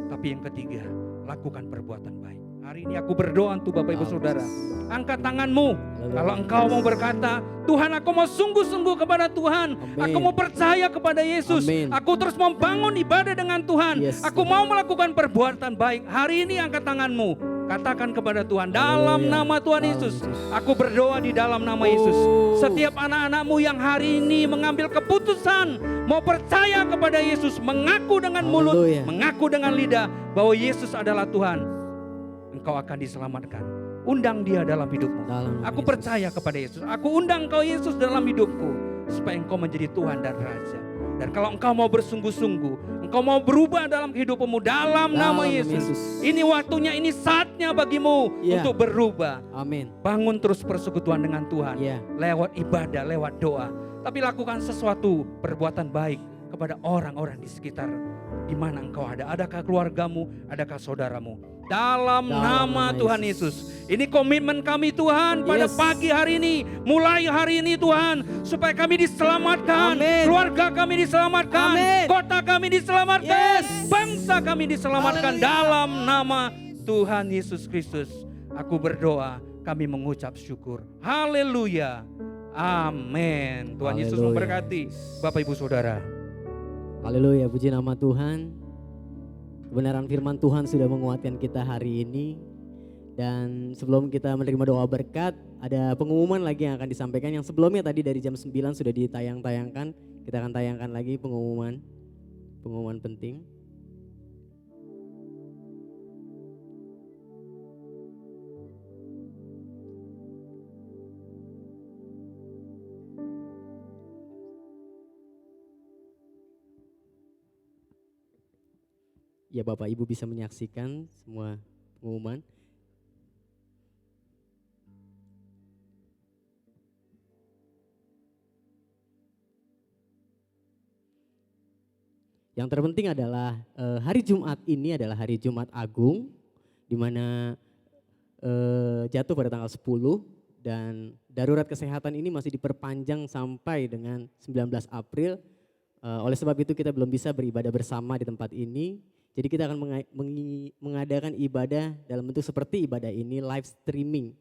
B: Tapi yang ketiga, lakukan perbuatan baik. Hari ini aku berdoa untuk Bapak Ibu Saudara. Angkat tanganmu. Kalau engkau mau berkata, Tuhan aku mau sungguh-sungguh kepada Tuhan.
A: Amin.
B: Aku mau percaya kepada Yesus.
A: Amin.
B: Aku terus membangun ibadah dengan Tuhan.
A: Yes,
B: Aku mau melakukan perbuatan baik. Hari ini angkat tanganmu. Katakan kepada Tuhan, dalam
A: Haleluya.
B: nama Tuhan
A: Dalam
B: Yesus,
A: Yesus.
B: aku berdoa di dalam nama Yesus.
A: Oh.
B: Setiap anak-anakmu yang hari ini mengambil keputusan, mau percaya kepada Yesus, mengaku dengan mulut,
A: Haleluya.
B: mengaku dengan lidah, bahwa Yesus adalah Tuhan, engkau akan diselamatkan. Undang dia dalam hidupmu.
A: Dalam nama
B: Aku
A: Yesus.
B: percaya kepada Yesus. Aku undang kau Yesus dalam hidupku, supaya engkau menjadi Tuhan dan Raja. Dan kalau engkau mau bersungguh-sungguh, engkau mau berubah dalam hidupmu dalam nama Yesus. Ini waktunya, ini saatnya bagimu
A: Ya.
B: untuk berubah.
A: Amin.
B: Bangun terus persekutuan dengan Tuhan.
A: Ya.
B: Lewat ibadah, lewat doa. Tapi lakukan sesuatu perbuatan baik kepada orang-orang di sekitar di mana engkau ada. Adakah keluargamu, adakah saudaramu? Dalam nama Tuhan Yesus. Ini komitmen kami Tuhan pada
A: Yes.
B: pagi hari ini. Mulai hari ini Tuhan. Supaya kami diselamatkan.
A: Amin.
B: Keluarga kami diselamatkan.
A: Amin.
B: Kota kami diselamatkan.
A: Yes.
B: Bangsa kami diselamatkan.
A: Haleluya.
B: Dalam nama Tuhan Yesus Kristus. Aku berdoa, kami mengucap syukur. Haleluya. Amin. Tuhan Yesus
A: Haleluya.
B: memberkati Bapak Ibu Saudara.
A: Haleluya, puji nama Tuhan. Kebenaran firman Tuhan sudah menguatkan kita hari ini. Dan sebelum kita menerima doa berkat, ada pengumuman lagi yang akan disampaikan. Yang sebelumnya tadi dari jam 9 sudah ditayang-tayangkan. Kita akan tayangkan lagi pengumuman penting. Ya, Bapak Ibu bisa menyaksikan semua pengumuman. Yang terpenting adalah hari Jumat ini adalah hari Jumat Agung, di mana jatuh pada tanggal 10, dan darurat kesehatan ini masih diperpanjang sampai dengan 19 April. Oleh sebab itu kita belum bisa beribadah bersama di tempat ini. Jadi kita akan mengadakan ibadah dalam bentuk seperti ibadah ini, live streaming.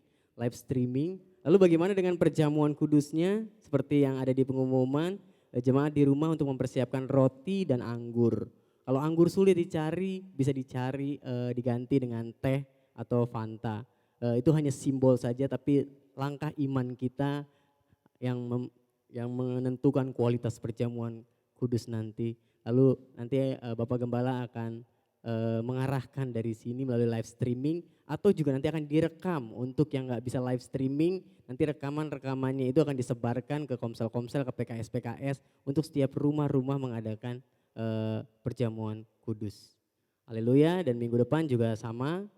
A: Lalu bagaimana dengan perjamuan kudusnya? Seperti yang ada di pengumuman, jemaat di rumah untuk mempersiapkan roti dan anggur. Kalau anggur sulit dicari, bisa dicari diganti dengan teh atau Fanta. Itu hanya simbol saja, tapi langkah iman kita yang menentukan kualitas perjamuan kudus nanti. Lalu nanti Bapak Gembala akan mengarahkan dari sini melalui live streaming, atau juga nanti akan direkam untuk yang nggak bisa live streaming. Nanti rekamannya itu akan disebarkan ke komsel-komsel, ke PKS-PKS untuk setiap rumah-rumah mengadakan perjamuan kudus. Haleluya. Dan minggu depan juga sama,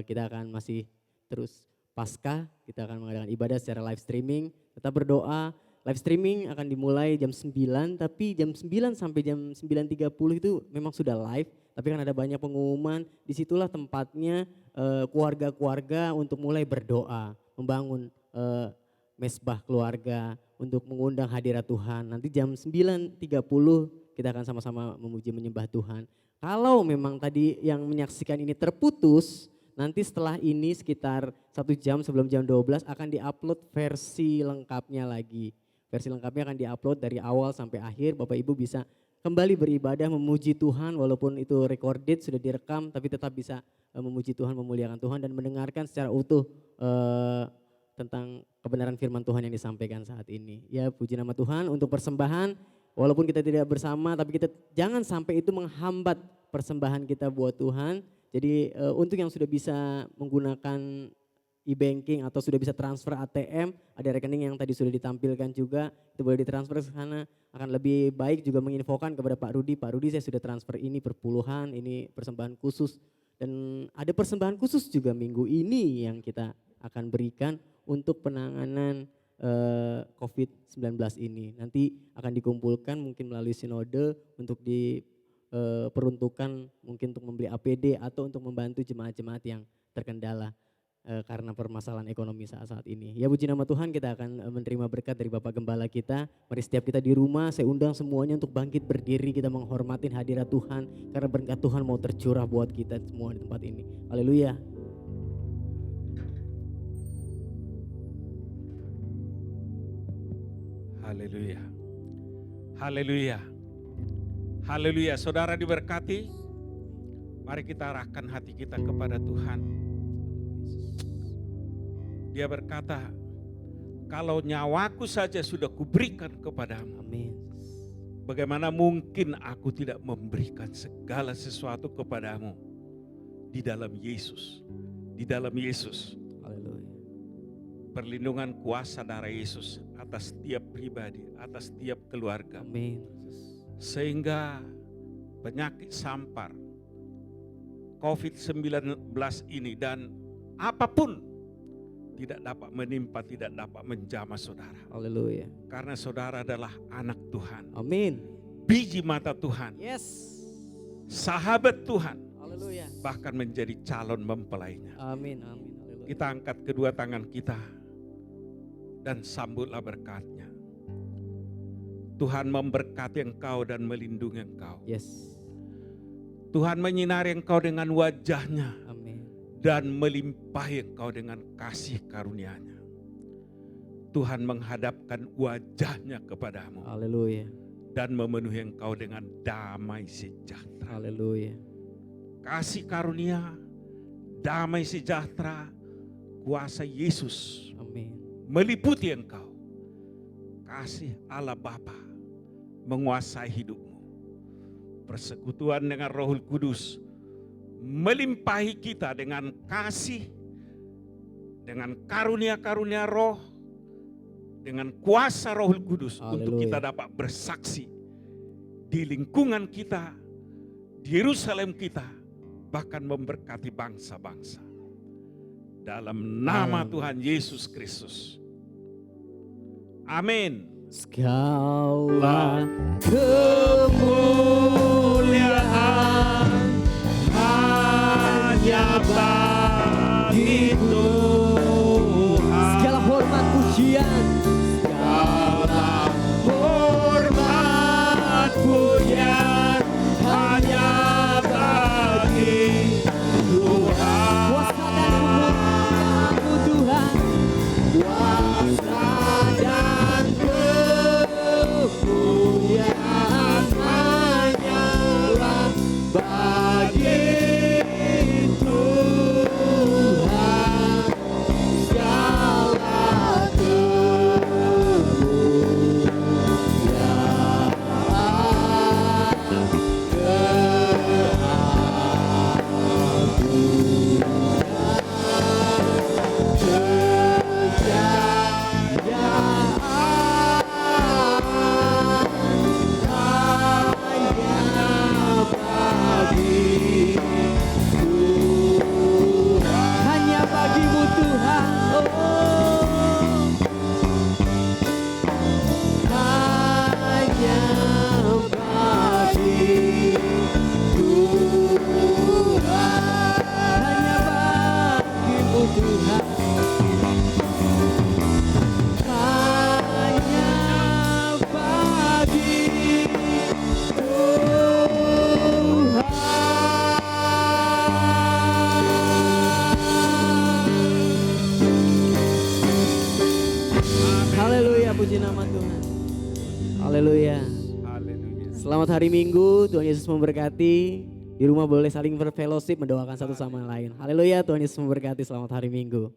A: kita akan masih terus Paskah, kita akan mengadakan ibadah secara live streaming. Tetap berdoa. Live streaming akan dimulai jam 9, tapi jam 9 sampai jam 9.30 itu memang sudah live. Tapi kan ada banyak pengumuman, disitulah tempatnya keluarga-keluarga untuk mulai berdoa, membangun mesbah keluarga, untuk mengundang hadirat Tuhan. Nanti jam 9.30 kita akan sama-sama memuji menyembah Tuhan. Kalau memang tadi yang menyaksikan ini terputus, nanti setelah ini sekitar 1 jam sebelum jam 12 akan diupload versi lengkapnya lagi. Versi lengkapnya akan diupload dari awal sampai akhir. Bapak Ibu bisa kembali beribadah memuji Tuhan, walaupun itu recorded, sudah direkam, tapi tetap bisa memuji Tuhan, memuliakan Tuhan, dan mendengarkan secara utuh tentang kebenaran firman Tuhan yang disampaikan saat ini. Ya, puji nama Tuhan. Untuk persembahan, walaupun kita tidak bersama, tapi kita jangan sampai itu menghambat persembahan kita buat Tuhan. Jadi untuk yang sudah bisa menggunakan e-banking atau sudah bisa transfer ATM, ada rekening yang tadi sudah ditampilkan juga, itu boleh ditransfer ke sana. Akan lebih baik juga menginfokan kepada Pak Rudi, saya sudah transfer ini perpuluhan, ini persembahan khusus. Dan ada persembahan khusus juga minggu ini yang kita akan berikan untuk penanganan COVID-19 ini. Nanti akan dikumpulkan mungkin melalui sinode untuk diperuntukkan mungkin untuk membeli APD atau untuk membantu jemaat-jemaat yang terkendala. karena permasalahan ekonomi saat-saat ini. Ya puji nama Tuhan, kita akan menerima berkat dari Bapak Gembala kita. Mari setiap kita di rumah, saya undang semuanya untuk bangkit berdiri, kita menghormatin hadirat Tuhan. Karena berkat Tuhan mau tercurah buat kita semua di tempat ini. Haleluya.
C: Haleluya. Haleluya. Haleluya. Saudara diberkati. Mari kita arahkan hati kita kepada Tuhan. Dia berkata, kalau nyawaku saja sudah kuberikan kepadamu,
A: Amin.
C: bagaimana mungkin aku tidak memberikan segala sesuatu kepadamu di dalam Yesus. Di dalam Yesus.
A: Haleluya.
C: Perlindungan kuasa darah Yesus atas setiap pribadi, atas setiap keluarga.
A: Amin.
C: Sehingga penyakit sampar, COVID-19 ini dan apapun tidak dapat menimpa, tidak dapat menjamah saudara.
A: Haleluya.
C: Karena saudara adalah anak Tuhan.
A: Amin.
C: Biji mata Tuhan.
A: Yes.
C: Sahabat Tuhan.
A: Haleluya.
C: Bahkan menjadi calon mempelainya.
A: Amin. Amin. Haleluya.
C: Kita angkat kedua tangan kita dan sambutlah berkatnya. Tuhan memberkati engkau dan melindungi engkau.
A: Yes.
C: Tuhan menyinari engkau dengan wajahnya
A: Amin.
C: dan melimpahi engkau dengan kasih karunia-Nya. Tuhan menghadapkan wajahnya kepadamu
A: Haleluya.
C: dan memenuhi engkau dengan damai sejahtera.
A: Haleluya.
C: Kasih karunia, damai sejahtera, kuasa Yesus
A: Amin.
C: meliputi engkau. Kasih Allah Bapa menguasai hidupmu. Persekutuan dengan Roh Kudus melimpahi kita dengan kasih, dengan karunia-karunia roh, dengan kuasa Roh Kudus.
A: Haleluya.
C: Untuk kita dapat bersaksi di lingkungan kita, di Yerusalem kita, bahkan memberkati bangsa-bangsa. Dalam nama Tuhan Yesus Kristus. Amin.
A: Segala kemuliaan hanya bagi Tuhan. Segala hormat pujian, segala hormat pujian hanya bagi Tuhan. Kuasa dan kemuliaan-Mu Tuhan, kuasa dan kemuliaan hanyalah bagi Tuhan. Segala kemuliaan, hanya bagimu Tuhan, oh, hanya bagi Tuhan, hanya bagimu Tuhan, hanya bagi Haleluya, puji nama Tuhan. Haleluya.
C: Haleluya.
A: Selamat hari Minggu, Tuhan Yesus memberkati. Di rumah boleh saling berfellowship, mendoakan satu sama lain. Haleluya, Tuhan Yesus memberkati. Selamat hari Minggu.